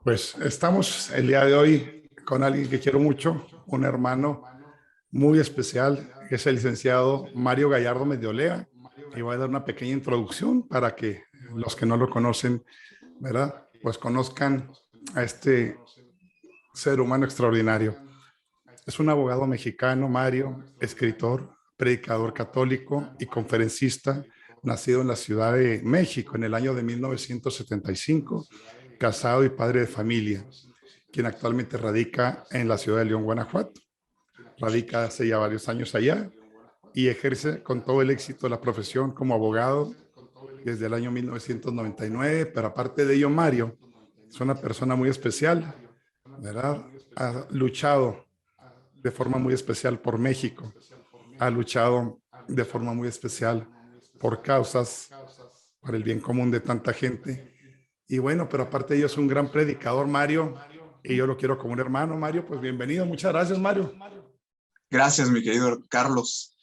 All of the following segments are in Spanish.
Pues estamos el día de hoy con alguien que quiero mucho, un hermano muy especial, que es el licenciado Mario Gallardo Mendiolea, y voy a dar una pequeña introducción para que los que no lo conocen, ¿verdad? Pues conozcan a este ser humano extraordinario. Es un abogado mexicano, Mario, escritor, predicador católico y conferencista, nacido en la Ciudad de México en el año de 1975, casado y padre de familia, quien actualmente radica en la ciudad de León, Guanajuato. Radica hace ya varios años allá y ejerce con todo el éxito la profesión como abogado desde el año 1999, pero aparte de ello, Mario es una persona muy especial, ¿verdad? Ha luchado de forma muy especial por México, ha luchado de forma muy especial por causas, para el bien común de tanta gente. Y bueno, pero aparte de ello es un gran predicador, Mario, y yo lo quiero como un hermano, Mario. Pues bienvenido, muchas gracias, Mario. Gracias, mi querido Carlos.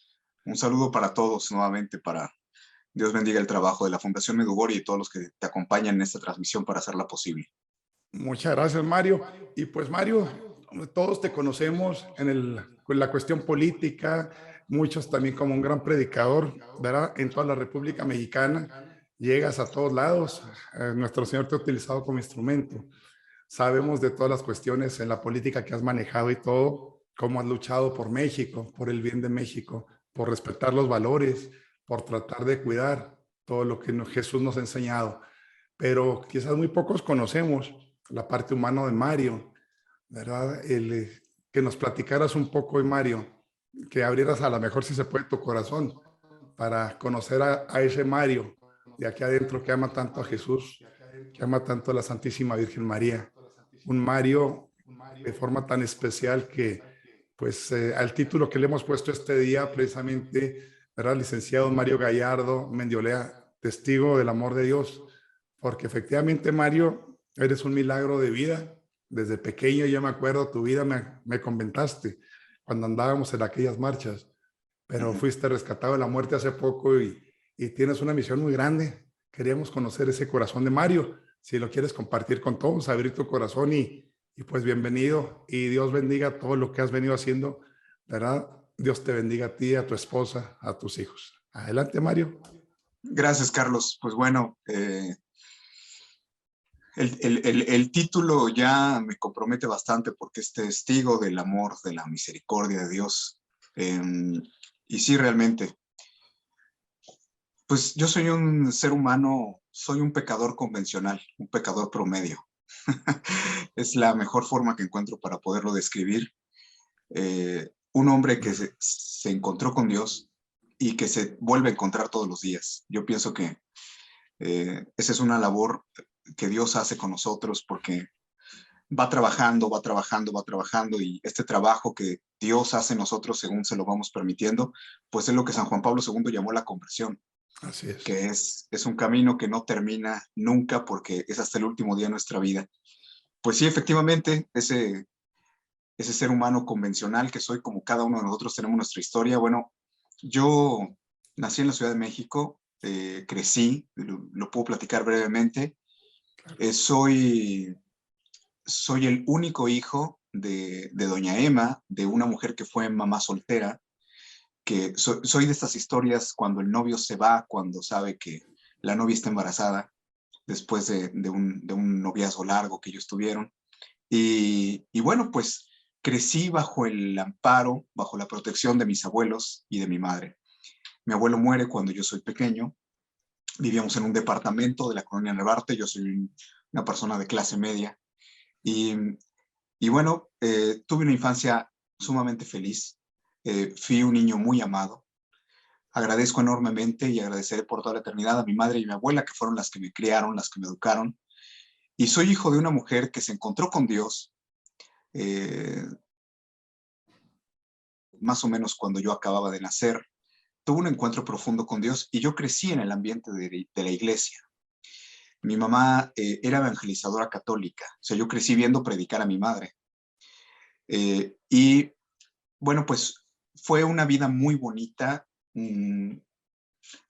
Un saludo para todos nuevamente, para Dios bendiga el trabajo de la Fundación Medugori y todos los que te acompañan en esta transmisión para hacerla posible. Muchas gracias, Mario. Y pues, Mario, todos te conocemos en la cuestión política, muchos también como un gran predicador, ¿verdad? En toda la República Mexicana, llegas a todos lados. Nuestro Señor te ha utilizado como instrumento. Sabemos de todas las cuestiones en la política que has manejado y todo, cómo has luchado por México, por el bien de México, por respetar los valores, por tratar de cuidar todo lo que Jesús nos ha enseñado. Pero quizás muy pocos conocemos la parte humana de Mario, ¿verdad? Que nos platicaras un poco de Mario, que abrieras a lo mejor si se puede tu corazón para conocer a ese Mario de aquí adentro que ama tanto a Jesús, que ama tanto a la Santísima Virgen María. Un Mario de forma tan especial que, pues, al título que le hemos puesto este día, precisamente, ¿verdad? Licenciado Mario Gallardo Mendiolea, testigo del amor de Dios, porque efectivamente, Mario, eres un milagro de vida. Desde pequeño yo me acuerdo, tu vida me comentaste cuando andábamos en aquellas marchas, pero fuiste rescatado de la muerte hace poco y tienes una misión muy grande. Queríamos conocer ese corazón de Mario. Si lo quieres compartir con todos, abrir tu corazón y pues bienvenido y Dios bendiga todo lo que has venido haciendo, ¿verdad? Dios te bendiga a ti, a tu esposa, a tus hijos. Adelante, Mario. Gracias, Carlos. Pues bueno, el título ya me compromete bastante porque es testigo del amor, de la misericordia de Dios. Y sí, realmente, pues yo soy un ser humano, soy un pecador convencional, un pecador promedio. Es la mejor forma que encuentro para poderlo describir. Un hombre que se encontró con Dios y que se vuelve a encontrar todos los días. Yo pienso que esa es una labor que Dios hace con nosotros porque va trabajando, va trabajando, va trabajando y este trabajo que Dios hace en nosotros según se lo vamos permitiendo, pues es lo que San Juan Pablo II llamó la conversión, Así es. que es un camino que no termina nunca porque es hasta el último día de nuestra vida. Pues sí, efectivamente, ese ser humano convencional que soy, como cada uno de nosotros tenemos nuestra historia. Bueno, yo nací en la Ciudad de México, crecí, lo puedo platicar brevemente. Soy el único hijo de doña Emma, de una mujer que fue mamá soltera, que soy de estas historias cuando el novio se va, cuando sabe que la novia está embarazada, después de un noviazgo largo que ellos tuvieron. Y bueno, pues crecí bajo el amparo, bajo la protección de mis abuelos y de mi madre. Mi abuelo muere cuando yo soy pequeño. Vivíamos en un departamento de la colonia Narvarte. Yo soy una persona de clase media. Y, y bueno, tuve una infancia sumamente feliz. Fui un niño muy amado. Agradezco enormemente y agradeceré por toda la eternidad a mi madre y mi abuela, que fueron las que me criaron, las que me educaron. Y soy hijo de una mujer que se encontró con Dios eh, más o menos cuando yo acababa de nacer. Tuve un encuentro profundo con Dios y yo crecí en el ambiente de la iglesia. Mi mamá era evangelizadora católica, o sea, yo crecí viendo predicar a mi madre. Y bueno, pues fue una vida muy bonita.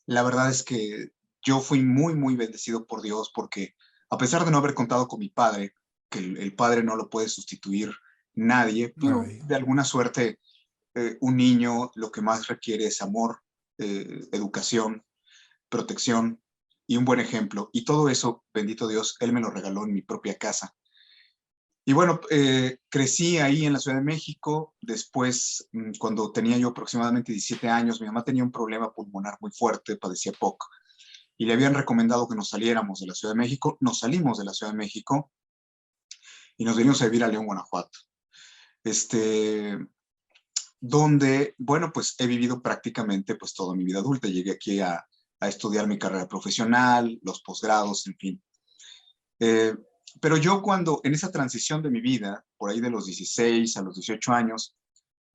La verdad es que yo fui muy, muy bendecido por Dios porque a pesar de no haber contado con mi padre, que el padre no lo puede sustituir nadie, pero Ay, de alguna suerte un niño lo que más requiere es amor, educación, protección y un buen ejemplo. Y todo eso, bendito Dios, Él me lo regaló en mi propia casa. Y bueno, crecí ahí en la Ciudad de México. Después, cuando tenía yo aproximadamente 17 años, mi mamá tenía un problema pulmonar muy fuerte, padecía POC, y le habían recomendado que nos saliéramos de la Ciudad de México. Nos salimos de la Ciudad de México y nos venimos a vivir a León, Guanajuato. Este, donde, bueno, pues he vivido prácticamente pues toda mi vida adulta. Llegué aquí a estudiar mi carrera profesional, los posgrados, en fin. Eh, pero yo cuando, en esa transición de mi vida, por ahí de los 16 a los 18 años,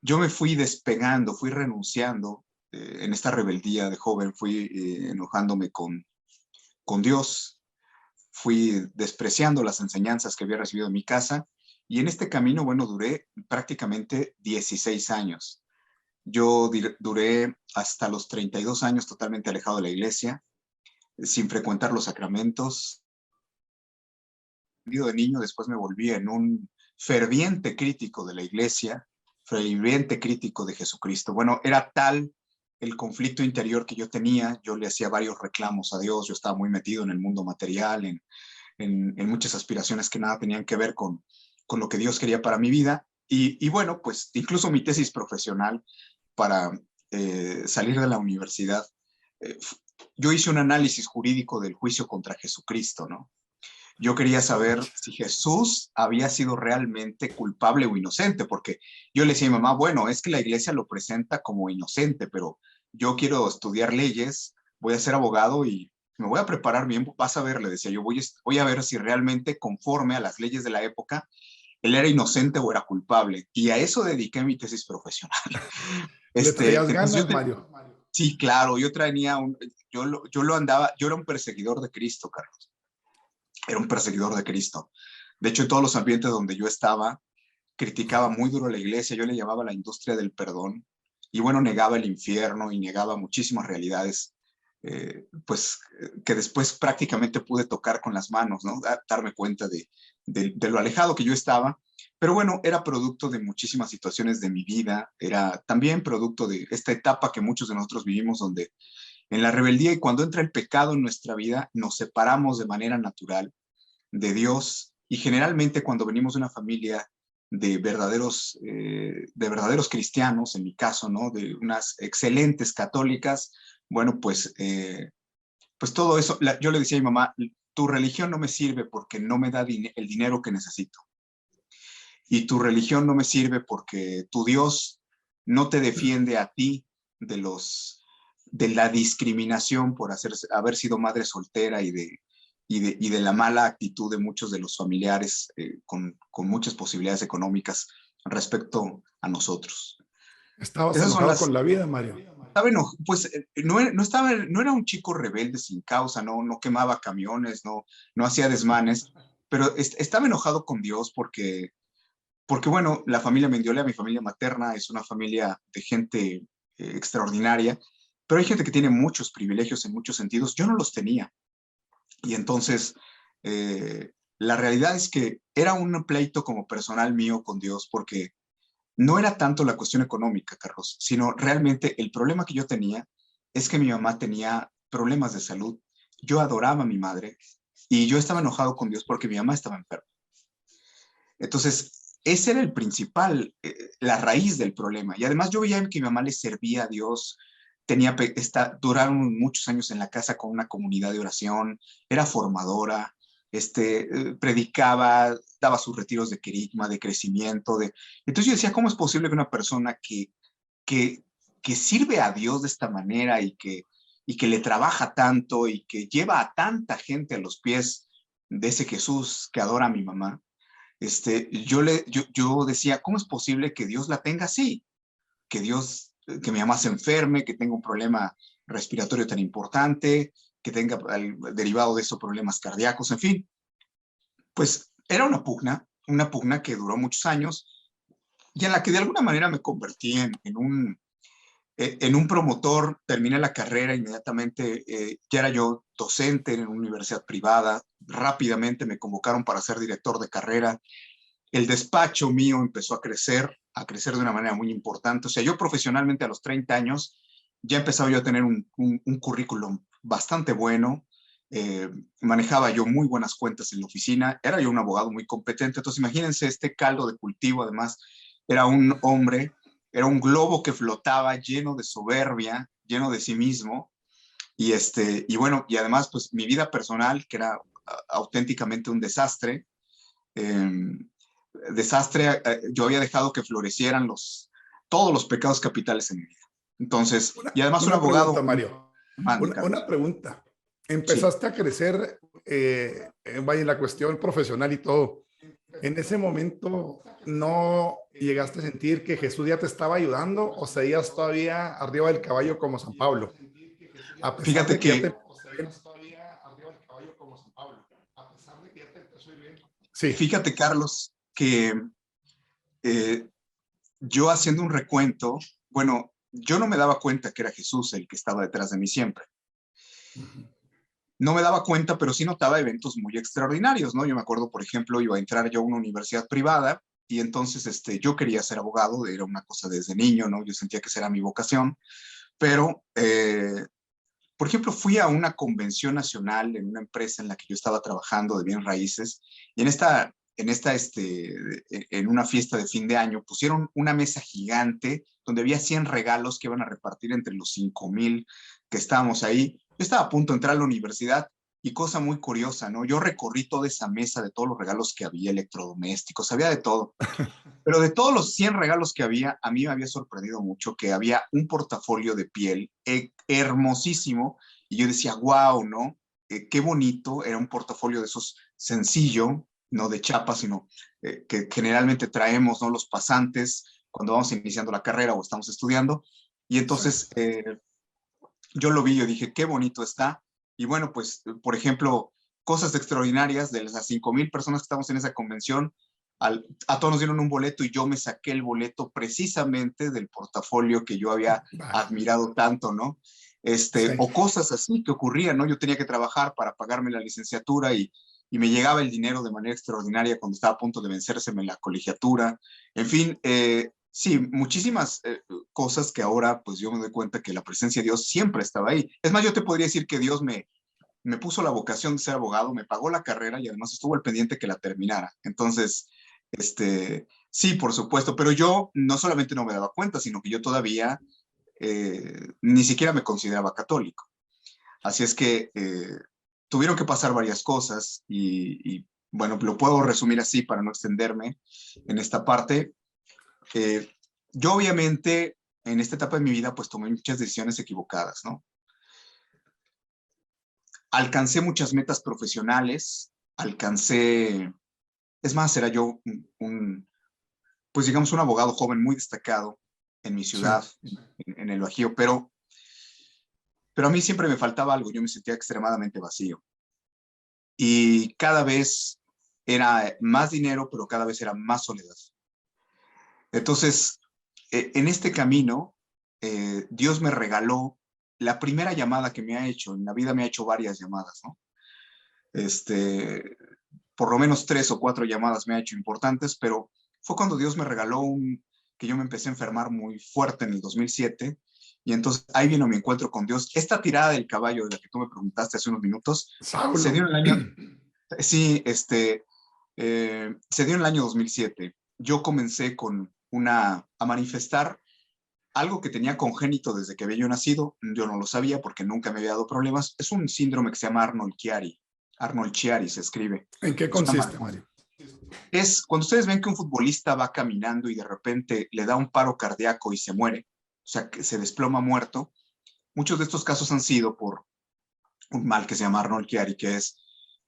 yo me fui despegando, fui renunciando en esta rebeldía de joven, fui enojándome con Dios, fui despreciando las enseñanzas que había recibido en mi casa y en este camino, bueno, duré prácticamente 16 años. Yo duré hasta los 32 años totalmente alejado de la iglesia, sin frecuentar los sacramentos. De niño, después me volví en un ferviente crítico de la iglesia, ferviente crítico de Jesucristo. Bueno, era tal el conflicto interior que yo tenía, yo le hacía varios reclamos a Dios, yo estaba muy metido en el mundo material, en muchas aspiraciones que nada tenían que ver con lo que Dios quería para mi vida. Y bueno, pues incluso mi tesis profesional para salir de la universidad, eh, yo hice un análisis jurídico del juicio contra Jesucristo, ¿no? Yo quería saber si Jesús había sido realmente culpable o inocente, porque yo le decía a mi mamá, bueno, es que la iglesia lo presenta como inocente, pero yo quiero estudiar leyes, voy a ser abogado y me voy a preparar bien, vas a ver, le decía yo, voy a ver si realmente conforme a las leyes de la época, él era inocente o era culpable. Y a eso dediqué mi tesis profesional. le traías Entonces ganas, Mario. sí, claro, yo lo andaba, yo era un perseguidor de Cristo, Carlos, era un perseguidor de Cristo. De hecho, en todos los ambientes donde yo estaba, criticaba muy duro a la iglesia, yo le llamaba la industria del perdón, y bueno, negaba el infierno y negaba muchísimas realidades, pues que después prácticamente pude tocar con las manos, ¿no? Darme cuenta de lo alejado que yo estaba, pero bueno, era producto de muchísimas situaciones de mi vida, era también producto de esta etapa que muchos de nosotros vivimos donde en la rebeldía y cuando entra el pecado en nuestra vida, nos separamos de manera natural de Dios y generalmente cuando venimos de una familia de verdaderos cristianos, en mi caso, ¿no? De unas excelentes católicas, bueno, pues todo eso, yo le decía a mi mamá, tu religión no me sirve porque no me da el dinero que necesito. Y tu religión no me sirve porque tu Dios no te defiende a ti de de la discriminación por haber sido madre soltera y de la mala actitud de muchos de los familiares con muchas posibilidades económicas respecto a nosotros. Estabas Esas son enojado las... con la vida, Mario. Pues no era un chico rebelde sin causa, no quemaba camiones, no hacía desmanes, pero estaba enojado con Dios porque bueno, la familia Mendiola, mi familia materna, es una familia de gente extraordinaria, pero hay gente que tiene muchos privilegios en muchos sentidos. Yo no los tenía. Y entonces, la realidad es que era un pleito como personal mío con Dios, porque no era tanto la cuestión económica, Carlos, sino realmente el problema que yo tenía es que mi mamá tenía problemas de salud. Yo adoraba a mi madre y yo estaba enojado con Dios porque mi mamá estaba enferma. Entonces, ese era el principal, la raíz del problema. Y además yo veía que mi mamá le servía a Dios, duraron muchos años en la casa con una comunidad de oración, era formadora, predicaba, daba sus retiros de querigma, de crecimiento. Entonces yo decía, ¿cómo es posible que una persona que, que sirve a Dios de esta manera y que le trabaja tanto y que lleva a tanta gente a los pies de ese Jesús que adora a mi mamá? Yo decía, ¿cómo es posible que Dios la tenga así? Que mi mamá se enferme, que tenga un problema respiratorio tan importante, que tenga derivado de eso problemas cardíacos, en fin. Pues era una pugna que duró muchos años y en la que de alguna manera me convertí En un promotor terminé la carrera inmediatamente, ya era yo docente en una universidad privada, rápidamente me convocaron para ser director de carrera. El despacho mío empezó a crecer de una manera muy importante. O sea, yo profesionalmente a los 30 años ya empezaba yo a tener un currículum bastante bueno, eh, manejaba yo muy buenas cuentas en la oficina, era yo un abogado muy competente. Entonces imagínense este caldo de cultivo, además era un hombre, era un globo que flotaba lleno de soberbia, lleno de sí mismo. Y bueno, y además pues mi vida personal, que era auténticamente un desastre, eh, yo había dejado que florecieran todos los pecados capitales en mi vida. Entonces, y además un Una pregunta, abogado, Mario. mande, Una Carlos. pregunta. Sí. Empezaste a crecer, vaya, en la cuestión profesional y todo. En ese momento, ¿no llegaste a sentir que Jesús ya te estaba ayudando o seguías todavía arriba del caballo como San Pablo? A pesar Fíjate de que ya que, te... Sí, fíjate, Carlos, que eh, yo haciendo un recuento, bueno, yo no me daba cuenta que era Jesús el que estaba detrás de mí siempre. No me daba cuenta, pero sí notaba eventos muy extraordinarios, ¿no? Yo me acuerdo, por ejemplo, iba a entrar yo a una universidad privada y entonces yo quería ser abogado, era una cosa desde niño, ¿no? Yo sentía que esa era mi vocación, pero, por ejemplo, fui a una convención nacional en una empresa en la que yo estaba trabajando de bienes raíces y en una fiesta de fin de año pusieron una mesa gigante donde había 100 regalos que iban a repartir entre los 5,000 que estábamos ahí. Yo estaba a punto de entrar a la universidad y cosa muy curiosa, ¿no? Yo recorrí toda esa mesa de todos los regalos que había, electrodomésticos, había de todo. Pero de todos los 100 regalos que había, a mí me había sorprendido mucho que había un portafolio de piel hermosísimo y yo decía, wow, ¿no? Qué bonito, era un portafolio de esos sencillo, no de chapa, sino que generalmente traemos, ¿no? Los pasantes cuando vamos iniciando la carrera o estamos estudiando. Y entonces exacto. yo lo vi, yo dije, qué bonito está. Y bueno, pues, por ejemplo, cosas extraordinarias de las 5,000 personas que estamos en esa convención, a todos nos dieron un boleto y yo me saqué el boleto precisamente del portafolio que yo había Vale. admirado tanto, ¿no? Sí. O cosas así que ocurrían, ¿no? Yo tenía que trabajar para pagarme la licenciatura y me llegaba el dinero de manera extraordinaria cuando estaba a punto de vencérseme la colegiatura. En fin, sí, muchísimas cosas que ahora pues yo me doy cuenta que la presencia de Dios siempre estaba ahí. Es más, yo te podría decir que Dios me puso la vocación de ser abogado, me pagó la carrera y además estuvo al pendiente que la terminara. Entonces, sí, por supuesto, pero yo no solamente no me daba cuenta, sino que yo todavía ni siquiera me consideraba católico. Así es que tuvieron que pasar varias cosas bueno, lo puedo resumir así para no extenderme en esta parte. Eh, yo obviamente en esta etapa de mi vida pues tomé muchas decisiones equivocadas, ¿no? Alcancé muchas metas profesionales, es más, era yo pues digamos un abogado joven muy destacado en mi Sí. ciudad, en el Bajío, pero a mí siempre me faltaba algo, yo me sentía extremadamente vacío. Y cada vez era más dinero, pero cada vez era más soledad. Entonces, en este camino, Dios me regaló la primera llamada que me ha hecho. En la vida me ha hecho varias llamadas, ¿no? Este, por lo menos 3 o 4 llamadas me ha hecho importantes, pero fue cuando Dios me regaló que yo me empecé a enfermar muy fuerte en el 2007. Y entonces ahí vino mi encuentro con Dios. Esta tirada del caballo de la que tú me preguntaste hace unos minutos se Saulo. dio en el año, sí, se dio en el año 2007. Yo comencé a manifestar algo que tenía congénito desde que había yo nacido. Yo no lo sabía porque nunca me había dado problemas. Es un síndrome que se llama Arnold-Chiari. Arnold-Chiari se escribe. ¿En qué Es una consiste, Mario? es cuando ustedes ven que un futbolista va caminando y de repente le da un paro cardíaco y se muere, o sea, que se desploma muerto. Muchos de estos casos han sido por un mal que se llama Arnold-Chiari,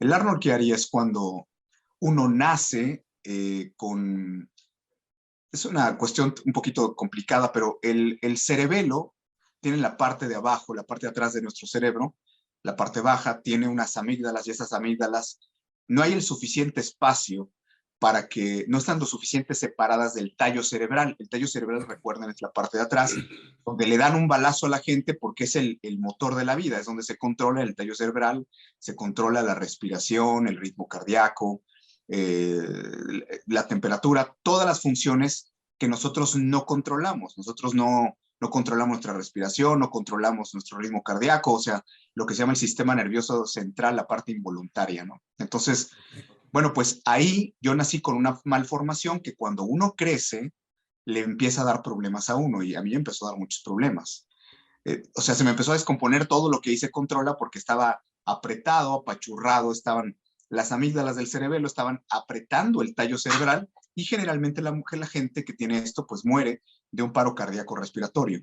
el Arnold-Chiari es cuando uno nace es una cuestión un poquito complicada, pero el cerebelo tiene la parte de abajo, la parte de atrás de nuestro cerebro, la parte baja tiene unas amígdalas y esas amígdalas no hay el suficiente espacio para que no están lo suficiente separadas del tallo cerebral. El tallo cerebral, recuerden, es la parte de atrás, donde le dan un balazo a la gente porque es el motor de la vida, es donde se controla el tallo cerebral, se controla la respiración, el ritmo cardíaco, eh, la temperatura, todas las funciones que nosotros no controlamos. Nosotros no controlamos nuestra respiración, no controlamos nuestro ritmo cardíaco, o sea, lo que se llama el sistema nervioso central, la parte involuntaria, ¿no? Entonces, bueno, pues ahí yo nací con una malformación que cuando uno crece, le empieza a dar problemas a uno, y a mí me empezó a dar muchos problemas. O sea, se me empezó a descomponer todo lo que hice controla porque estaba apretado, apachurrado, las amígdalas del cerebelo estaban apretando el tallo cerebral, y generalmente la gente que tiene esto pues muere de un paro cardíaco respiratorio.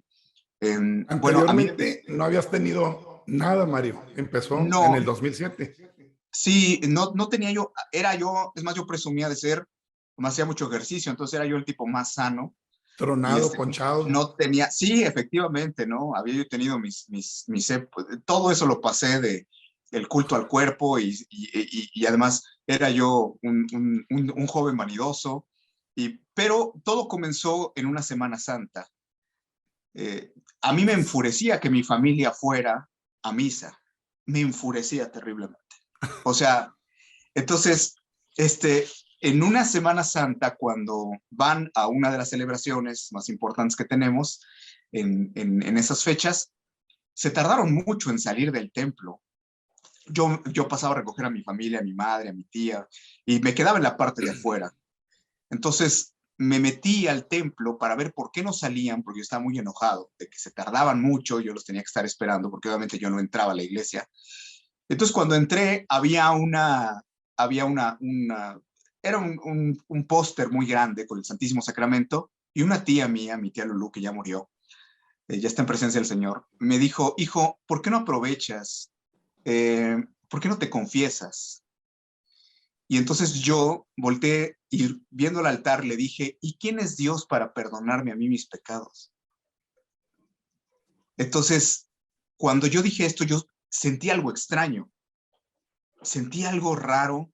Bueno, a mí Anteriormente no habías tenido nada, Mario. Empezó en no, el 2007. sí, no tenía yo, es más, yo presumía de ser, me hacía mucho ejercicio, entonces era yo el tipo más sano, y Tronado, ponchado. no tenía, sí, efectivamente, ¿no? Había yo tenido todo eso lo pasé de el culto al cuerpo, y además era yo un joven vanidoso, pero todo comenzó en una Semana Santa. A mí me enfurecía que mi familia fuera a misa, me enfurecía terriblemente. O sea, entonces, en una Semana Santa, cuando van a una de las celebraciones más importantes que tenemos en esas fechas, se tardaron mucho en salir del templo. Yo pasaba a recoger a mi familia, a mi madre, a mi tía, y me quedaba en la parte de afuera. Entonces me metí al templo para ver por qué no salían, porque yo estaba muy enojado de que se tardaban mucho, yo los tenía que estar esperando, porque obviamente yo no entraba a la iglesia. Entonces cuando entré era un póster muy grande con el Santísimo Sacramento, y una tía mía, mi tía Lulú, que ya murió, ya está en presencia del Señor, me dijo: hijo, ¿por qué no aprovechas? ¿Por qué no te confiesas? Y entonces yo volteé y, viendo el altar, le dije: ¿y quién es Dios para perdonarme a mí mis pecados? Entonces, cuando yo dije esto, yo sentí algo extraño, sentí algo raro,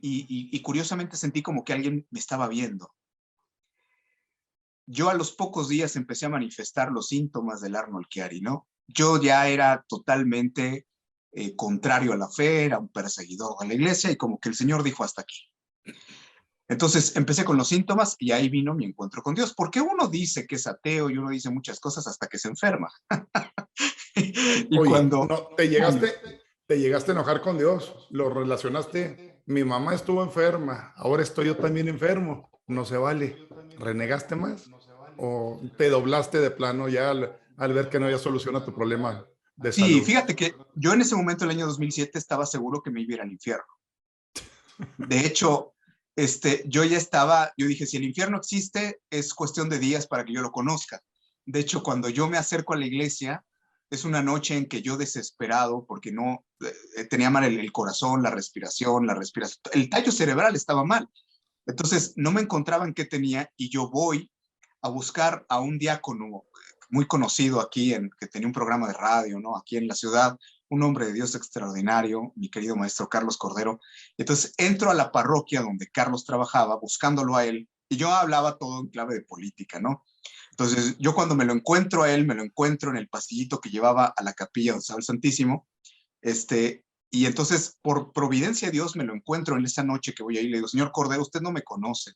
y curiosamente sentí como que alguien me estaba viendo. Yo a los pocos días empecé a manifestar los síntomas del Arnold Chiari, ¿no? Yo ya era totalmente contrario a la fe, era un perseguidor de la iglesia, y como que el Señor dijo: hasta aquí. Entonces empecé con los síntomas, y ahí vino mi encuentro con Dios, porque uno dice que es ateo y uno dice muchas cosas hasta que se enferma. Y Oye, cuando... no, te llegaste a enojar con Dios, lo relacionaste. Mi mamá estuvo enferma, ahora estoy yo también enfermo. No se vale. ¿Renegaste más? ¿O te doblaste de plano ya al ver que no había solución a tu problema de Sí, salud? fíjate que yo en ese momento, el año 2007, estaba seguro que me iba a ir al infierno. De hecho, yo dije: si el infierno existe, es cuestión de días para que yo lo conozca. De hecho, cuando yo me acerco a la iglesia, es una noche en que yo, desesperado, porque no tenía mal el corazón, la respiración, el tallo cerebral estaba mal. Entonces, no me encontraban qué tenía, y yo voy a buscar a un diácono muy conocido aquí, que tenía un programa de radio, ¿no? Aquí en la ciudad, un hombre de Dios extraordinario, mi querido maestro Carlos Cordero. Entonces entro a la parroquia donde Carlos trabajaba, buscándolo a él, y yo hablaba todo en clave de política, ¿no? Entonces, yo cuando me lo encuentro a él, me lo encuentro en el pasillito que llevaba a la capilla donde estaba el Santísimo. Y entonces, por providencia de Dios, me lo encuentro en esa noche que voy ahí. Le digo: señor Cordero, usted no me conoce.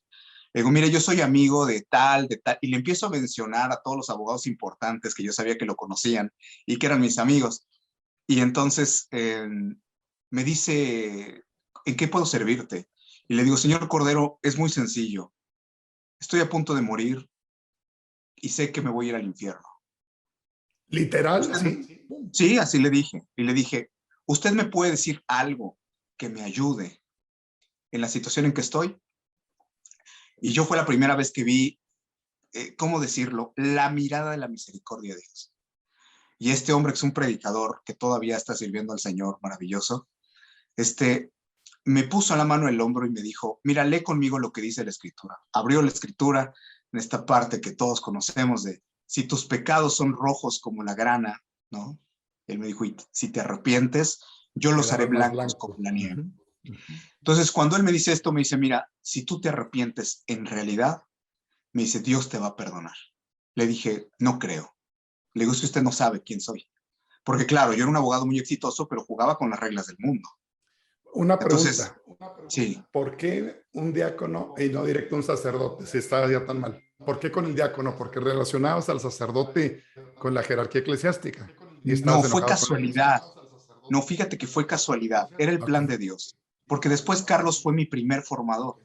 Le digo: mire, yo soy amigo de tal, y le empiezo a mencionar a todos los abogados importantes que yo sabía que lo conocían y que eran mis amigos. Y entonces me dice: ¿en qué puedo servirte? Y le digo: señor Cordero, es muy sencillo. Estoy a punto de morir y sé que me voy a ir al infierno. Literal, Usted me... así. Sí, así le dije. Y le dije: ¿usted me puede decir algo que me ayude en la situación en que estoy? Y yo, fue la primera vez que vi, ¿cómo decirlo?, la mirada de la misericordia de Dios. Y este hombre, que es un predicador que todavía está sirviendo al Señor, maravilloso, me puso la mano en el hombro y me dijo: mira, lee conmigo lo que dice la Escritura. Abrió la Escritura en esta parte que todos conocemos de: si tus pecados son rojos como la grana, ¿no? Él me dijo: y si te arrepientes, yo los haré Quedarán más blancos como blancos. la nieve. Entonces, cuando él me dice esto, me dice, mira, si tú te arrepientes en realidad, me dice, Dios te va a perdonar. Le dije, no creo. Le digo, es que usted no sabe quién soy. Porque claro, yo era un abogado muy exitoso, pero jugaba con las reglas del mundo. Una Entonces, pregunta. sí, ¿Por qué un diácono y no directo un sacerdote si estaba ya tan mal? ¿Por qué con el diácono? Porque relacionabas al sacerdote con la jerarquía eclesiástica y no estabas fue enojado con él. casualidad. No, fíjate que fue casualidad. Era el Ok, plan de Dios. Porque después Carlos fue mi primer formador.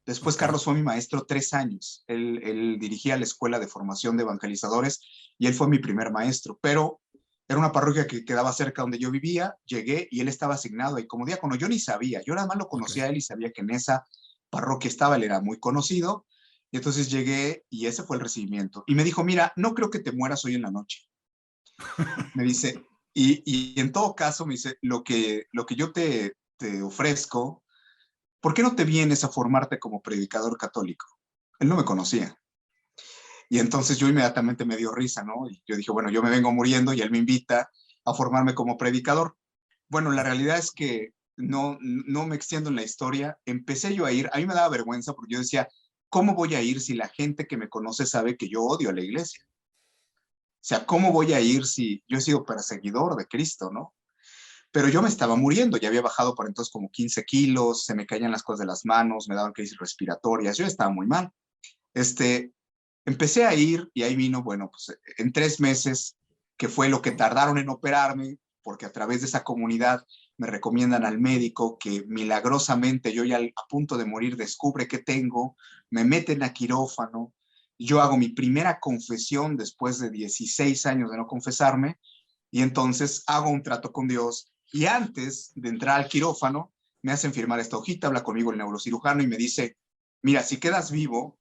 Después ok, Carlos fue mi maestro 3 años. Él dirigía la escuela de formación de evangelizadores y él fue mi primer maestro. Pero era una parroquia que quedaba cerca donde yo vivía. Llegué y él estaba asignado ahí como diácono. Yo ni sabía. Yo nada más lo ok. conocía a él y sabía que en esa parroquia estaba. Él era muy conocido. Y entonces llegué y ese fue el recibimiento. Y me dijo, mira, no creo que te mueras hoy en la noche. Me dice, y en todo caso, me dice, lo que yo te ofrezco, ¿por qué no te vienes a formarte como predicador católico? Él no me conocía. Y entonces yo inmediatamente me dio risa, ¿no? Y yo dije, bueno, yo me vengo muriendo y él me invita a formarme como predicador. Bueno, la realidad es que no me extiendo en la historia. Empecé yo a ir, a mí me daba vergüenza porque yo decía, ¿cómo voy a ir si la gente que me conoce sabe que yo odio a la iglesia? O sea, ¿cómo voy a ir si yo he sido perseguidor de Cristo, ¿no? Pero yo me estaba muriendo, ya había bajado por entonces como 15 kilos, se me caían las cosas de las manos, me daban crisis respiratorias, yo estaba muy mal. Este, Empecé a ir y ahí vino, bueno, pues en 3 meses, que fue lo que tardaron en operarme, porque a través de esa comunidad me recomiendan al médico que milagrosamente yo ya a punto de morir descubre que tengo, me meten a quirófano, yo hago mi primera confesión después de 16 años de no confesarme y entonces hago un trato con Dios y antes de entrar al quirófano me hacen firmar esta hojita, habla conmigo el neurocirujano y me dice, mira, si quedas vivo,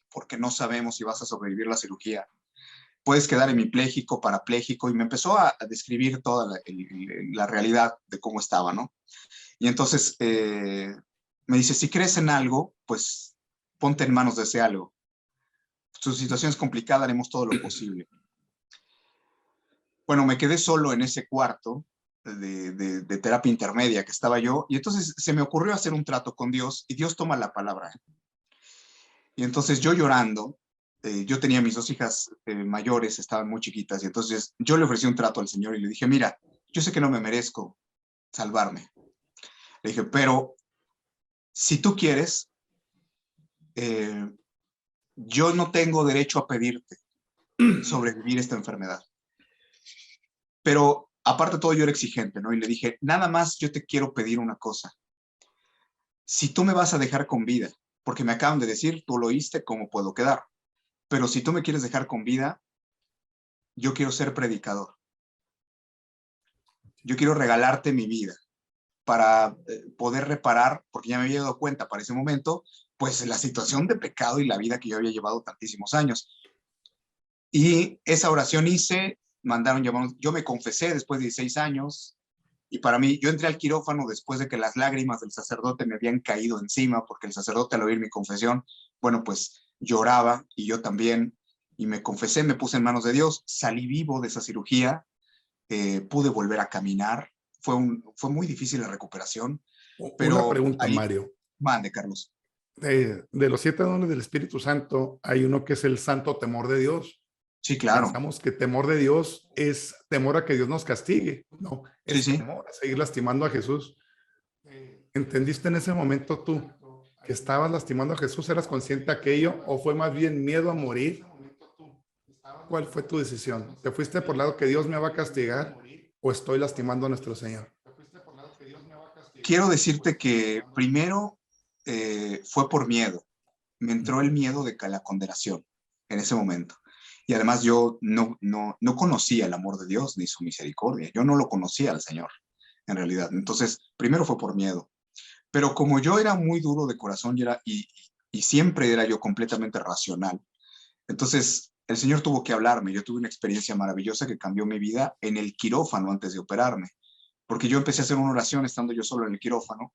porque no sabemos si vas a sobrevivir la cirugía, puedes quedar hemipléjico, parapléjico, y me empezó a describir toda la realidad de cómo estaba, ¿no? Y entonces me dice, si crees en algo, pues ponte en manos de ese algo. Tu situación es complicada, haremos todo lo posible. Bueno, me quedé solo en ese cuarto de terapia intermedia que estaba yo, y entonces se me ocurrió hacer un trato con Dios, y Dios toma la palabra. Y entonces yo llorando, yo tenía mis 2 hijas mayores, estaban muy chiquitas, y entonces yo le ofrecí un trato al Señor y le dije, mira, yo sé que no me merezco salvarme. Le dije, pero si tú quieres, eh, yo no tengo derecho a pedirte sobrevivir esta enfermedad. Pero aparte de todo, yo era exigente, ¿no? Y le dije, nada más yo te quiero pedir una cosa. Si tú me vas a dejar con vida, porque me acaban de decir, tú lo oíste, ¿cómo puedo quedar? Pero si tú me quieres dejar con vida, yo quiero ser predicador. Yo quiero regalarte mi vida para poder reparar, porque ya me había dado cuenta para ese momento, pues la situación de pecado y la vida que yo había llevado tantísimos años. Y esa oración hice, mandaron llamar, yo me confesé después de 16 años, y para mí, yo entré al quirófano después de que las lágrimas del sacerdote me habían caído encima, porque el sacerdote al oír mi confesión, bueno, pues lloraba y yo también, y me confesé, me puse en manos de Dios, salí vivo de esa cirugía, pude volver a caminar, fue muy difícil la recuperación, Una pero pregunta, ahí, Mario. mande, Carlos. De los 7 dones del Espíritu Santo, hay uno que es el santo temor de Dios. Sí, claro. Pensamos que temor de Dios es temor a que Dios nos castigue. No, Sí, es sí. temor a seguir lastimando a Jesús. ¿Entendiste en ese momento tú que estabas lastimando a Jesús? ¿Eras consciente de aquello o fue más bien miedo a morir? ¿Cuál fue tu decisión? ¿Te fuiste por el lado que Dios me va a castigar o estoy lastimando a nuestro Señor? Quiero decirte que primero fue por miedo. Me entró el Ujú. miedo de la condenación en ese momento. Y además yo no conocía el amor de Dios ni su misericordia. Yo no lo conocía al Señor, en realidad. Entonces, primero fue por miedo. Pero como yo era muy duro de corazón y siempre era yo completamente racional, entonces el Señor tuvo que hablarme. Yo tuve una experiencia maravillosa que cambió mi vida en el quirófano antes de operarme. Porque yo empecé a hacer una oración estando yo solo en el quirófano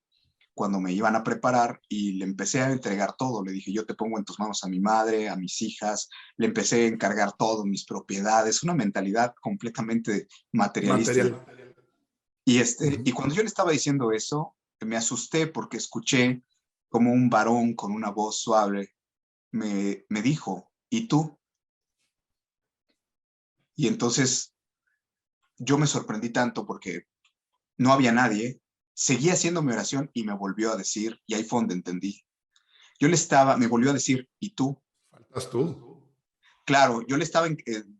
cuando me iban a preparar y le empecé a entregar todo. Le dije, yo te pongo en tus manos a mi madre, a mis hijas, le empecé a encargar todo, mis propiedades, una mentalidad completamente materialista. Material. Y Ujú. cuando yo le estaba diciendo eso, me asusté porque escuché como un varón con una voz suave me dijo, ¿y tú? Y entonces yo me sorprendí tanto porque no había nadie, seguí haciendo mi oración y me volvió a decir, y ahí fue donde entendí. Me volvió a decir, ¿y tú? Faltas tú. Claro, yo le estaba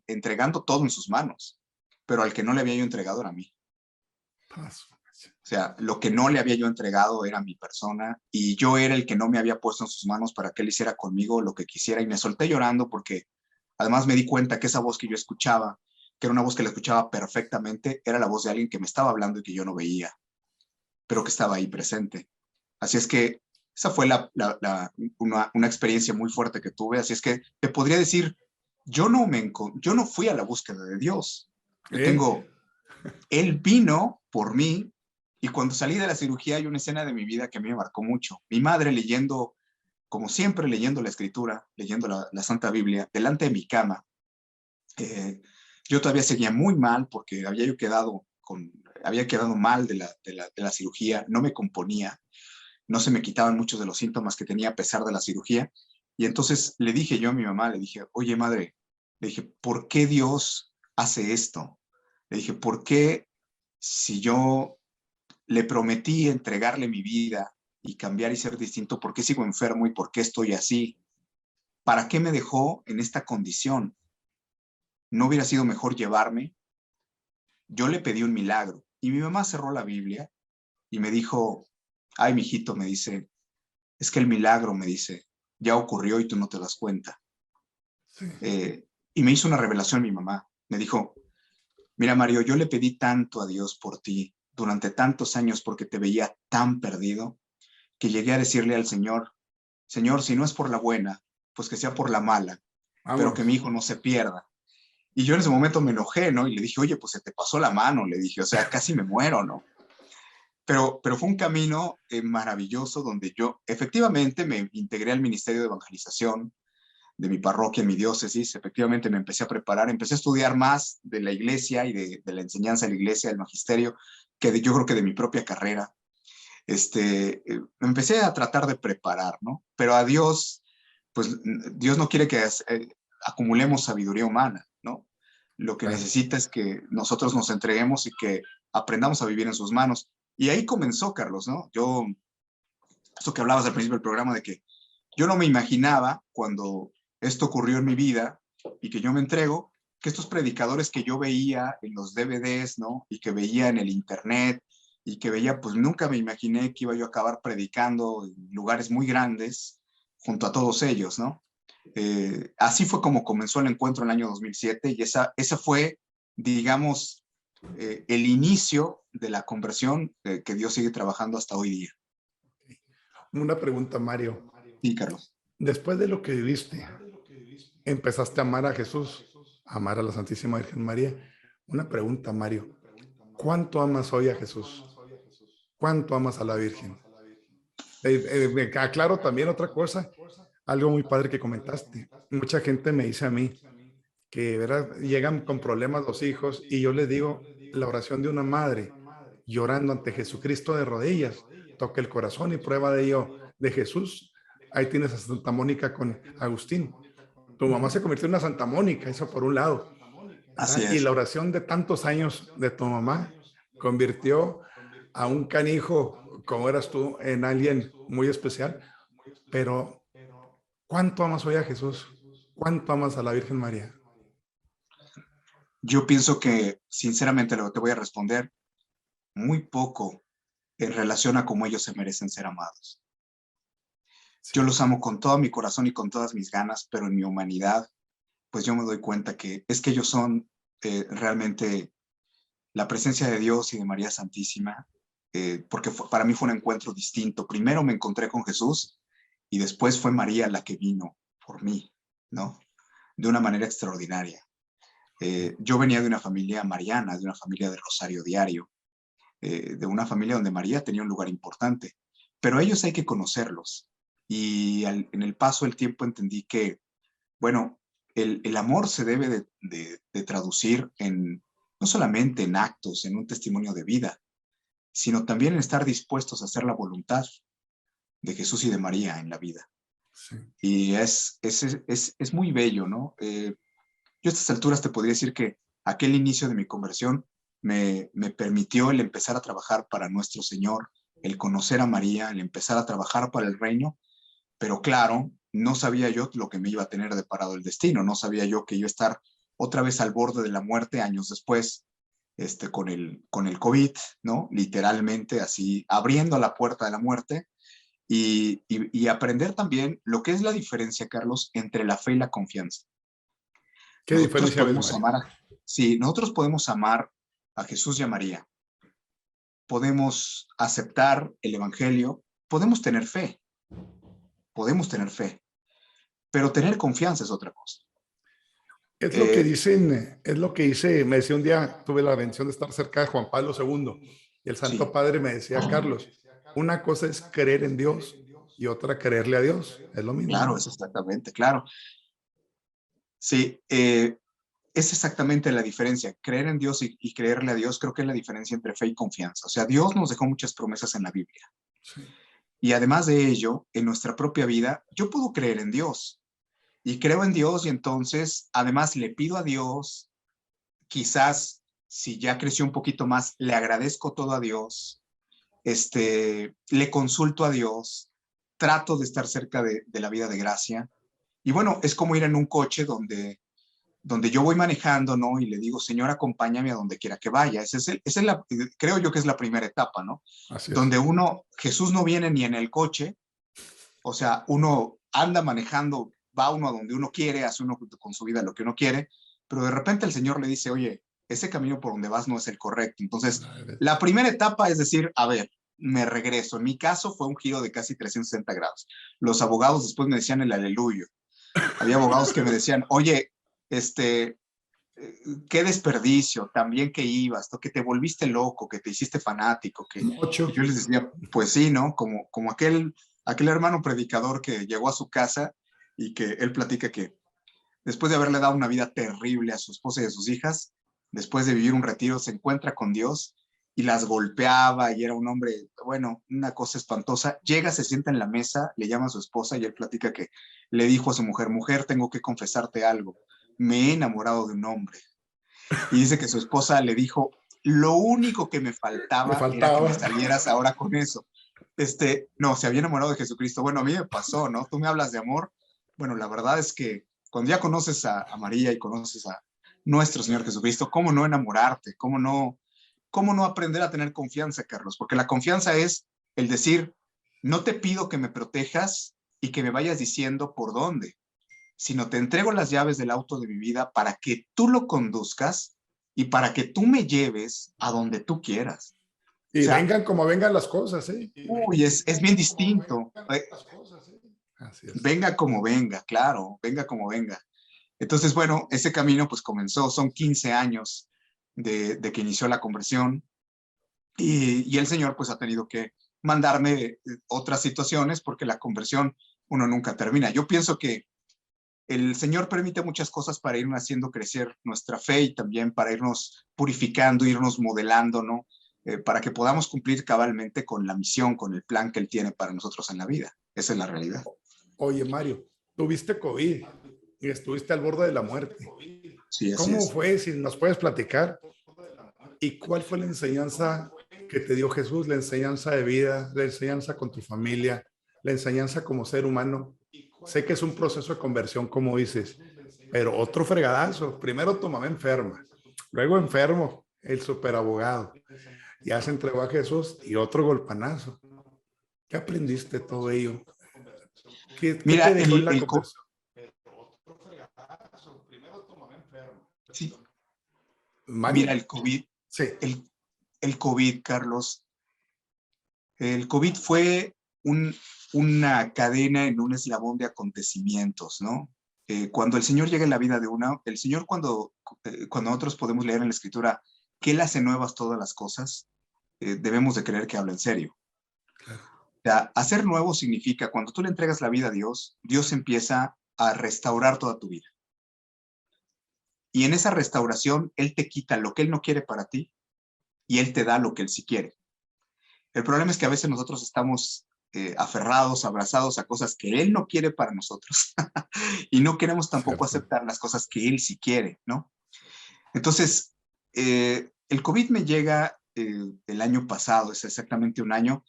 entregando todo en sus manos, pero al que no le había yo entregado era a mí. O sea, lo que no le había yo entregado era mi persona y yo era el que no me había puesto en sus manos para que él hiciera conmigo lo que quisiera y me solté llorando porque además me di cuenta que esa voz que yo escuchaba, que era una voz que la escuchaba perfectamente, era la voz de alguien que me estaba hablando y que yo no veía, pero que estaba ahí presente. Así es que esa fue una experiencia muy fuerte que tuve. Así es que te podría decir, yo no fui a la búsqueda de Dios. Yo ¿Eh? tengo, Él vino por mí y cuando salí de la cirugía hay una escena de mi vida que a mí me marcó mucho. Mi madre leyendo, como siempre, leyendo la escritura, leyendo la Santa Biblia, delante de mi cama. Eh, yo todavía seguía muy mal porque había quedado mal de la cirugía, no me componía, no se me quitaban muchos de los síntomas que tenía a pesar de la cirugía. Y entonces le dije yo a mi mamá, le dije, oye madre, le dije, ¿por qué Dios hace esto? Le dije, ¿por qué si yo le prometí entregarle mi vida y cambiar y ser distinto, por qué sigo enfermo y por qué estoy así? ¿Para qué me dejó en esta condición? ¿No hubiera sido mejor llevarme? Yo le pedí un milagro y mi mamá cerró la Biblia y me dijo, ay, mijito, me dice, es que el milagro, me dice, ya ocurrió y tú no te das cuenta. Sí. Y me hizo una revelación mi mamá. Me dijo, mira, Mario, yo le pedí tanto a Dios por ti durante tantos años porque te veía tan perdido que llegué a decirle al Señor, Señor, si no es por la buena, pues que sea por la mala, pero que mi Vámonos. hijo no se pierda. Y yo en ese momento me enojé, ¿no? Y le dije, oye, pues se te pasó la mano, le dije, o sea, casi me muero, ¿no? Pero fue un camino maravilloso donde yo efectivamente me integré al Ministerio de Evangelización de mi parroquia, en mi diócesis. Efectivamente me empecé a preparar, empecé a estudiar más de la iglesia y de la enseñanza de la iglesia, del magisterio, yo creo que de mi propia carrera. Empecé a tratar de preparar, ¿no? Pero a Dios, pues Dios no quiere que acumulemos sabiduría humana, ¿no? Lo que Claro. necesita es que nosotros nos entreguemos y que aprendamos a vivir en sus manos. Y ahí comenzó, Carlos, ¿no? Esto que hablabas al principio del programa de que yo no me imaginaba cuando esto ocurrió en mi vida y que yo me entrego, que estos predicadores que yo veía en los DVDs, ¿no? Y que veía en el internet y que veía, pues nunca me imaginé que iba yo a acabar predicando en lugares muy grandes junto a todos ellos, ¿no? Así fue como comenzó el encuentro en el año 2007 y esa fue, digamos, el inicio de la conversión que Dios sigue trabajando hasta hoy día. Una pregunta, Mario. Sí, Carlos. Después de lo que viviste, empezaste a amar a Jesús, a amar a la Santísima Virgen María. Una pregunta, Mario. ¿Cuánto amas hoy a Jesús? ¿Cuánto amas a la Virgen? Me aclaro también otra cosa, algo muy padre que comentaste. Mucha gente me dice a mí que ¿verdad? Llegan con problemas los hijos y yo les digo la oración de una madre llorando ante Jesucristo de rodillas. Toca el corazón y prueba de ello de Jesús. Ahí tienes a Santa Mónica con Agustín. Tu mamá se convirtió en una Santa Mónica, eso por un lado, Así ¿verdad? Y es. la oración de tantos años de tu mamá convirtió a un canijo como eras tú en alguien muy especial. Pero ¿cuánto amas hoy a Jesús? ¿Cuánto amas a la Virgen María? Yo pienso que, sinceramente, lo que te voy a responder, muy poco en relación a cómo ellos se merecen ser amados. Yo Sí, los amo con todo mi corazón y con todas mis ganas, pero en mi humanidad, pues yo me doy cuenta que es que ellos son realmente la presencia de Dios y de María Santísima, porque para mí fue un encuentro distinto. Primero me encontré con Jesús y después fue María la que vino por mí, ¿no? De una manera extraordinaria. Yo venía de una familia mariana, de una familia de rosario diario, de una familia donde María tenía un lugar importante, pero a ellos hay que conocerlos. Y en el paso del tiempo entendí que, bueno, el amor se debe de traducir en, no solamente en actos, en un testimonio de vida, sino también en estar dispuestos a hacer la voluntad de Jesús y de María en la vida. Sí. Y es muy bello, ¿no? Yo a estas alturas te podría decir que aquel inicio de mi conversión me permitió el empezar a trabajar para nuestro Señor, el conocer a María, el empezar a trabajar para el reino, pero claro, no sabía yo lo que me iba a tener deparado el destino, no sabía yo que iba a estar otra vez al borde de la muerte años después, con el COVID, ¿no? Literalmente así, abriendo la puerta de la muerte y aprender también lo que es la diferencia, Carlos, entre la fe y la confianza. ¿Qué Nosotros diferencia ves, podemos Mario? amar sí, nosotros podemos amar a Jesús y a María, podemos aceptar el Evangelio, podemos tener fe, pero tener confianza es otra cosa. Es lo que Eh, dicen, es lo que dice, me decía un día, tuve la bendición de estar cerca de Juan Pablo II, y el Santo sí, Padre me decía, Carlos, una cosa es creer en Dios y otra creerle a Dios, es lo mismo, claro, ¿no? es exactamente, claro. Sí, es exactamente la diferencia. Creer en Dios y creerle a Dios, creo que es la diferencia entre fe y confianza. O sea, Dios nos dejó muchas promesas en la Biblia. Sí. Y además de ello, en nuestra propia vida, yo puedo creer en Dios. Y creo en Dios y entonces, además, le pido a Dios, quizás si ya creció un poquito más, le agradezco todo a Dios, le consulto a Dios, trato de estar cerca de la vida de gracia. Y bueno, es como ir en un coche donde yo voy manejando, ¿no? Y le digo, Señor, acompáñame a donde quiera que vaya. Creo yo que es la primera etapa, ¿no? Así es. Donde Jesús no viene ni en el coche, o sea, uno anda manejando, va uno a donde uno quiere, hace uno con su vida lo que uno quiere, pero de repente el Señor le dice, oye, ese camino por donde vas no es el correcto. Entonces, la primera etapa es decir, a ver, me regreso. En mi caso fue un giro de casi 360 grados. Los abogados después me decían el aleluya. Había abogados que me decían, oye, este, qué desperdicio, también que ibas, que te volviste loco, que te hiciste fanático, que Mucho. y yo les decía, pues sí, ¿no? Como aquel hermano predicador que llegó a su casa y que él platica que después de haberle dado una vida terrible a su esposa y a sus hijas, después de vivir un retiro, se encuentra con Dios y las golpeaba y era un hombre, bueno, una cosa espantosa. Llega, se sienta en la mesa, le llama a su esposa y él platica que le dijo a su mujer, mujer, tengo que confesarte algo, me he enamorado de un hombre. Y dice que su esposa le dijo, lo único que me Me faltaba era que me faltaba. salieras ahora con eso. No, se había enamorado de Jesucristo. Bueno, a mí me pasó, ¿no? Tú me hablas de amor. Bueno, la verdad es que cuando ya conoces a María y conoces a nuestro Señor Jesucristo, ¿cómo no enamorarte? ¿Cómo no aprender a tener confianza, Carlos? Porque la confianza es el decir, no te pido que me protejas y que me vayas diciendo por dónde, sino te entrego las llaves del auto de mi vida para que tú lo conduzcas y para que tú me lleves a donde tú quieras. O Y sea, vengan como vengan las cosas, ¿eh? uy, es bien distinto. Así es. Venga como venga, claro, venga como venga. Entonces, bueno, ese camino pues comenzó, son 15 años de que inició la conversión y el Señor pues ha tenido que mandarme otras situaciones porque la conversión uno nunca termina. Yo pienso que el Señor permite muchas cosas para irnos haciendo crecer nuestra fe y también para irnos purificando, irnos modelando, ¿no? Para que podamos cumplir cabalmente con la misión, con el plan que Él tiene para nosotros en la vida. Esa es la realidad. Oye, Mario, tuviste COVID y estuviste al borde de la muerte. Sí, así ¿Cómo es. fue? Si nos puedes platicar. ¿Y cuál fue la enseñanza que te dio Jesús? La enseñanza de vida, la enseñanza con tu familia, la enseñanza como ser humano. Sé que es un proceso de conversión, como dices, pero otro fregadazo. Primero tu mamá enferma, luego enfermo, el superabogado. Ya se entregó a Jesús y otro golpanazo. ¿Qué aprendiste de todo ello? ¿Qué Mira, te dejó en la conversión? sí, Mario, mira el COVID, sí, el, el COVID, Carlos, el COVID fue una cadena en un eslabón de acontecimientos, ¿no? Cuando el Señor llega en la vida de el Señor cuando nosotros podemos leer en la Escritura que Él hace nuevas todas las cosas, debemos de creer que habla en serio. O sea, hacer nuevo significa cuando tú le entregas la vida a Dios, Dios empieza a restaurar toda tu vida. Y en esa restauración, Él te quita lo que Él no quiere para ti y Él te da lo que Él sí quiere. El problema es que a veces nosotros estamos aferrados, abrazados a cosas que Él no quiere para nosotros y no queremos tampoco Cierto. aceptar las cosas que Él sí quiere, ¿no? Entonces, el COVID me llega el año pasado, es exactamente un año.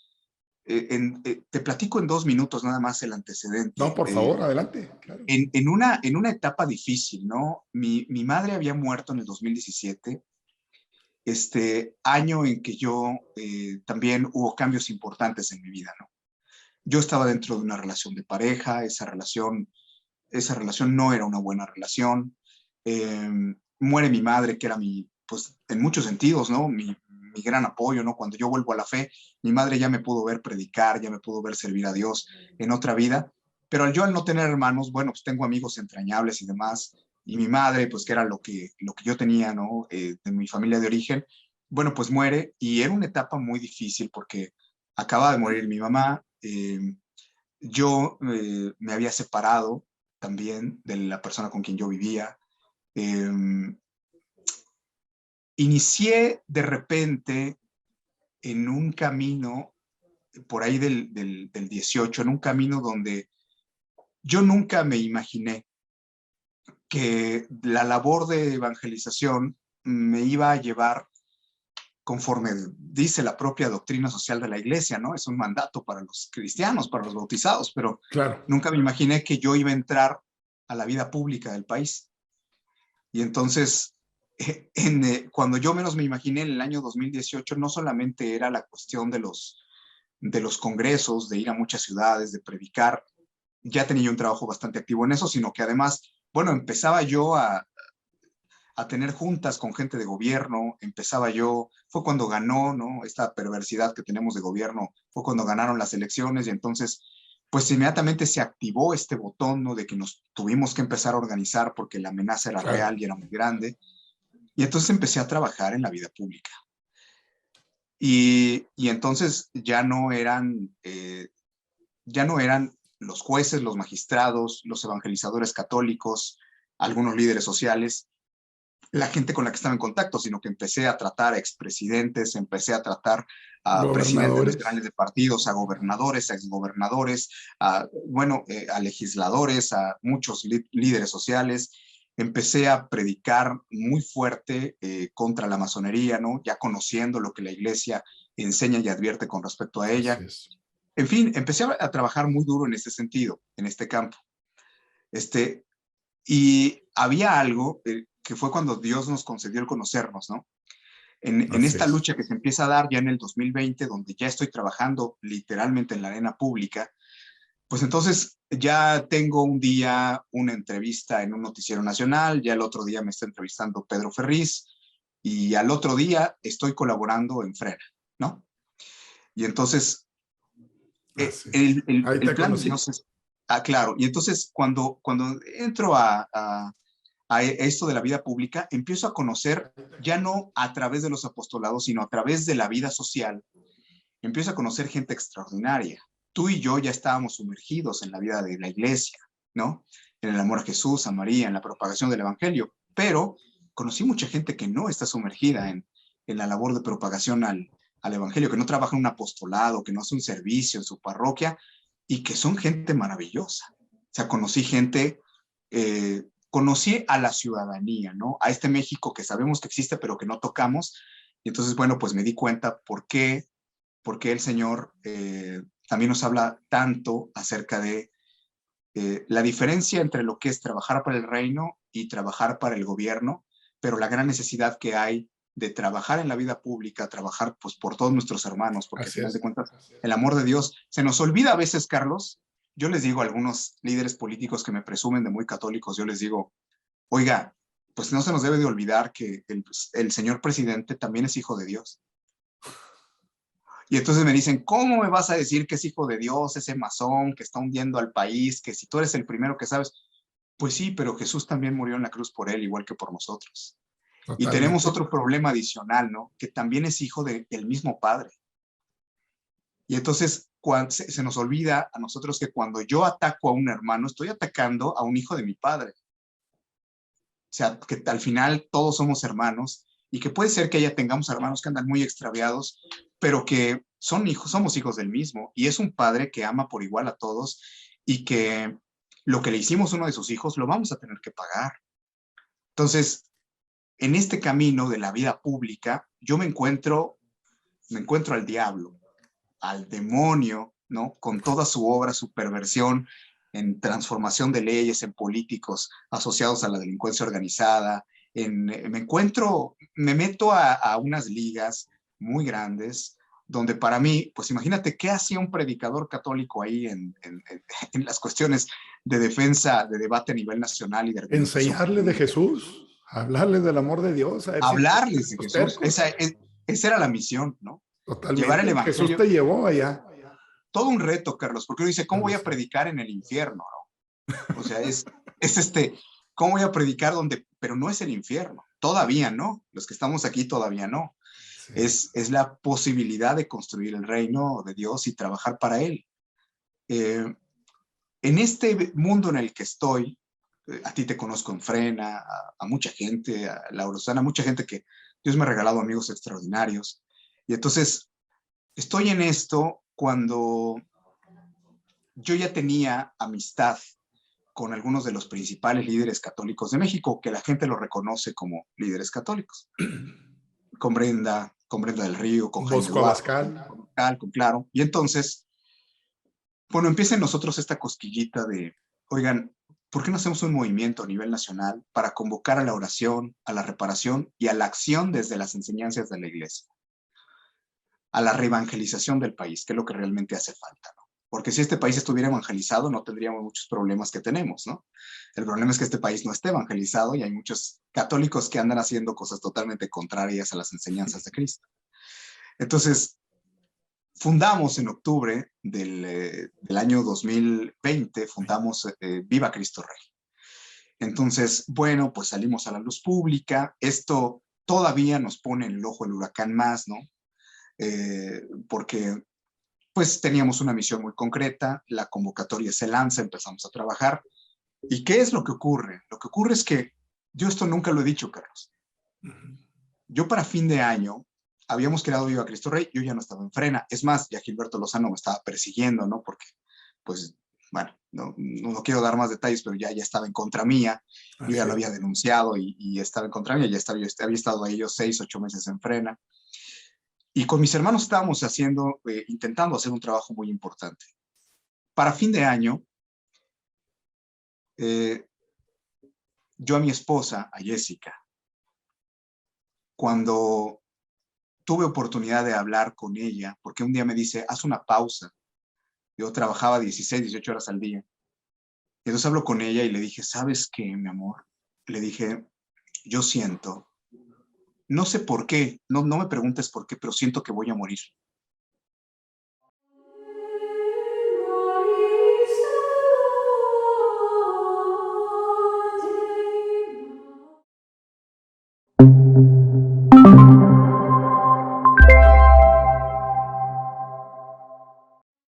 Te platico en 2 minutos nada más el No, antecedente. por favor, adelante. Claro. En una etapa difícil, ¿no? Mi madre había muerto en el 2017, este año en que yo también hubo cambios importantes en mi vida, ¿no? Yo estaba dentro de una relación de pareja, esa relación no era una buena relación. Eh, Muere mi madre, que era pues en muchos sentidos, ¿no? Mi gran apoyo, ¿no? Cuando yo vuelvo a la fe, mi madre ya me pudo ver predicar, ya me pudo ver servir a Dios en otra vida, pero al no tener hermanos, bueno, pues tengo amigos entrañables y demás, y mi madre, pues que era lo que yo tenía, ¿no? De mi familia de origen, bueno, pues muere, y era una etapa muy difícil porque acaba de morir mi mamá, yo me había separado también de la persona con quien yo vivía. Eh, Inicié de repente en un camino, por ahí del 18, en un camino donde yo nunca me imaginé que la labor de evangelización me iba a llevar conforme dice la propia doctrina social de la iglesia, ¿no? Es un mandato para los cristianos, para los bautizados, pero Claro. nunca me imaginé que yo iba a entrar a la vida pública del país. Y entonces, cuando yo menos me imaginé en el año 2018, no solamente era la cuestión de los congresos, de ir a muchas ciudades, de predicar, ya tenía yo un trabajo bastante activo en eso, sino que además, bueno, empezaba yo a tener juntas con gente de gobierno, fue cuando ganó, ¿no? Esta perversidad que tenemos de gobierno, fue cuando ganaron las elecciones y entonces, pues inmediatamente se activó este botón, ¿no? De que nos tuvimos que empezar a organizar porque la amenaza era Claro. real y era muy grande. Y entonces empecé a trabajar en la vida pública. Y entonces ya no eran los jueces, los magistrados, los evangelizadores católicos, algunos líderes sociales, la gente con la que estaba en contacto, sino que empecé a tratar a expresidentes, empecé a tratar a presidentes Gobernadores. nacionales de partidos, a gobernadores, a exgobernadores, a legisladores, a muchos líderes sociales. Empecé a predicar muy fuerte contra la masonería, ¿no? Ya conociendo lo que la iglesia enseña y advierte con respecto a Así ella. es. En fin, empecé a trabajar muy duro en este sentido, en este campo. Este, y había algo que fue cuando Dios nos concedió el conocernos, ¿no? En Así esta es. lucha que se empieza a dar ya en el 2020, donde ya estoy trabajando literalmente en la arena pública, pues entonces ya tengo un día una entrevista en un noticiero nacional, ya el otro día me está entrevistando Pedro Ferriz y al otro día estoy colaborando en Frena, ¿no? Y entonces Así es. el, el, Ahí el te plan de conocí. Dios es, claro, y entonces cuando entro a esto de la vida pública, empiezo a conocer ya no a través de los apostolados, sino a través de la vida social, empiezo a conocer gente extraordinaria. Tú y yo ya estábamos sumergidos en la vida de la iglesia, ¿no? En el amor a Jesús, a María, en la propagación del Evangelio, pero conocí mucha gente que no está sumergida en la labor de propagación al Evangelio, que no trabaja en un apostolado, que no hace un servicio en su parroquia y que son gente maravillosa. O sea, conocí a la ciudadanía, ¿no? A este México que sabemos que existe, pero que no tocamos. Y entonces, bueno, pues me di cuenta por qué el Señor también nos habla tanto acerca de la diferencia entre lo que es trabajar para el reino y trabajar para el gobierno, pero la gran necesidad que hay de trabajar en la vida pública, trabajar pues por todos nuestros hermanos, porque al Así final de es. cuentas el amor de Dios se nos olvida a veces, Carlos. Yo les digo a algunos líderes políticos que me presumen de muy católicos, yo les digo, oiga, pues no se nos debe de olvidar que el señor presidente también es hijo de Dios. Y entonces me dicen, ¿cómo me vas a decir que es hijo de Dios, ese masón que está hundiendo al país, que si tú eres el primero que sabes? Pues sí, pero Jesús también murió en la cruz por él, igual que por nosotros. Y tenemos Totalmente. otro problema adicional, ¿no? Que también es hijo del mismo Padre. Y entonces se nos olvida a nosotros que cuando yo ataco a un hermano, estoy atacando a un hijo de mi Padre. O sea, que al final todos somos hermanos y que puede ser que tengamos hermanos que andan muy extraviados, pero que somos hijos del mismo, y es un padre que ama por igual a todos y que lo que le hicimos a uno de sus hijos lo vamos a tener que pagar. Entonces, en este camino de la vida pública, yo me encuentro al diablo, al demonio, ¿no? Con toda su obra, su perversión en transformación de leyes, en políticos asociados a la delincuencia organizada. Me meto a unas ligas muy grandes, donde para mí, pues imagínate qué hacía un predicador católico ahí en las cuestiones de defensa, de debate a nivel nacional y de argumentación Enseñarle de jurídica. Jesús, hablarle del amor de Dios, a ver si Hablarles de los Jesús, tercos. esa era la misión, ¿no? Llevar el Totalmente. Jesús evangelio. te llevó allá. Todo un reto, Carlos, porque uno dice, Ya ¿cómo lo voy a sé. predicar en el infierno? ¿No? O sea, ¿cómo voy a predicar donde? Pero no es el infierno, todavía no, los que estamos aquí todavía no. Sí. Es la posibilidad de construir el reino de Dios y trabajar para él. Eh, en este mundo en el que estoy, a ti te conozco en Frena, a mucha gente, a Laurosana, mucha gente que Dios me ha regalado amigos extraordinarios. Y entonces, estoy en esto cuando yo ya tenía amistad con algunos de los principales líderes católicos de México, que la gente los reconoce como líderes católicos. Con Brenda del Río, con Jaime Bosco Duarte, Abascal. con Claro. Y entonces, bueno, empieza en nosotros esta cosquillita de, oigan, ¿por qué no hacemos un movimiento a nivel nacional para convocar a la oración, a la reparación y a la acción desde las enseñanzas de la iglesia? A la reevangelización del país, que es lo que realmente hace falta, ¿no? Porque si este país estuviera evangelizado, no tendríamos muchos problemas que tenemos, ¿no? El problema es que este país no está evangelizado y hay muchos católicos que andan haciendo cosas totalmente contrarias a las enseñanzas de Cristo. Entonces, fundamos en octubre del año 2020, fundamos Viva Cristo Rey. Entonces, bueno, pues salimos a la luz pública. Esto todavía nos pone en el ojo del huracán más, ¿no? Porque pues teníamos una misión muy concreta, la convocatoria se lanza, empezamos a trabajar. ¿Y qué es lo que ocurre? Lo que ocurre es que yo esto nunca lo he dicho, Carlos. Yo para fin de año habíamos creado Viva Cristo Rey, yo ya no estaba en Frena. Es más, ya Gilberto Lozano me estaba persiguiendo, ¿no? Porque, pues, bueno, no quiero dar más detalles, pero ya estaba en contra mía. Yo ya Así lo es. había denunciado y estaba en contra mía, había estado ahí yo 6, 8 meses en Frena. Y con mis hermanos estábamos intentando hacer un trabajo muy importante. Para fin de año, eh, yo a mi esposa, a Jessica, cuando tuve oportunidad de hablar con ella, porque un día me dice, haz una pausa. Yo trabajaba 16, 18 horas al día. Y entonces hablo con ella y le dije, ¿sabes qué, mi amor? Le dije, yo siento, no sé por qué, no me preguntes por qué, pero siento que voy a morir.